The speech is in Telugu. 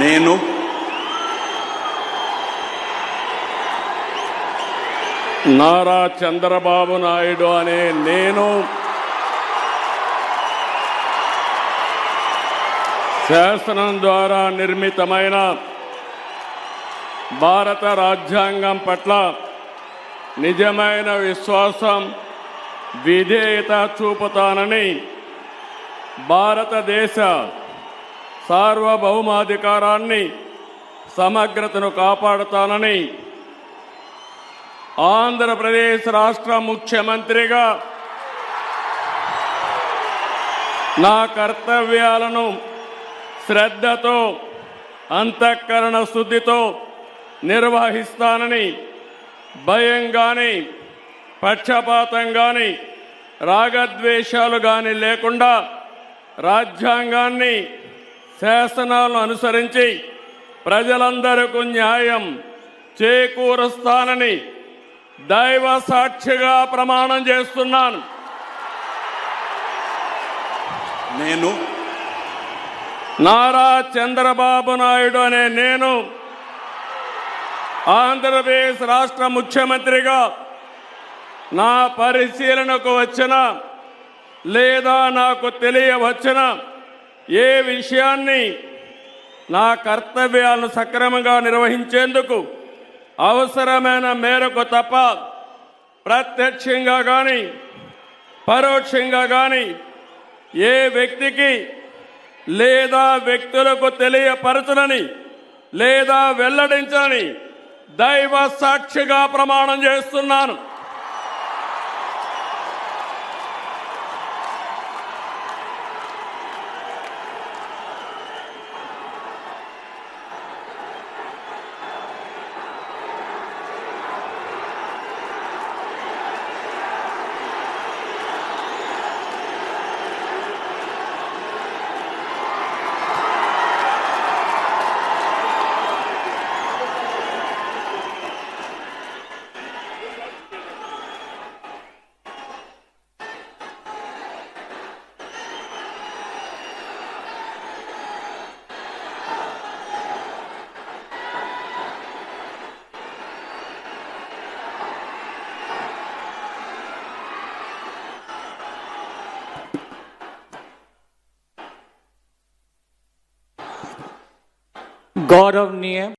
నేను నారా చంద్రబాబు నాయుడు అనే నేను శాసనం ద్వారా నిర్మితమైన భారత రాజ్యాంగం పట్ల నిజమైన విశ్వాసం విధేయత చూపుతానని భారతదేశ సార్వభౌమాధికారాన్ని సమగ్రతను కాపాడుతానని ఆంధ్రప్రదేశ్ రాష్ట్ర ముఖ్యమంత్రిగా నా కర్తవ్యాలను శ్రద్ధతో అంతఃకరణ శుద్ధితో నిర్వహిస్తానని భయం గాని పక్షపాతం గాని రాగద్వేషాలు గాని లేకుండా రాజ్యాంగాన్ని శాసనాలను అనుసరించి ప్రజలందరికీ న్యాయం చేకూరుస్తానని దైవ సాక్షిగా ప్రమాణం చేస్తున్నాను. నేను నారా చంద్రబాబు నాయుడు అనే నేను ఆంధ్రప్రదేశ్ రాష్ట్ర ముఖ్యమంత్రిగా నా పరిశీలనకు వచ్చిన లేదా నాకు తెలియవచ్చిన ఏ విషయాన్ని నా కర్తవ్యాలను సక్రమంగా నిర్వహించేందుకు అవసరమైన మేరకు తప్ప ప్రత్యక్షంగా కానీ పరోక్షంగా కానీ ఏ వ్యక్తికి లేదా వ్యక్తులకు తెలియపరచనని లేదా వెల్లడించని దైవ సాక్షిగా ప్రమాణం చేస్తున్నాను. गौरवनीय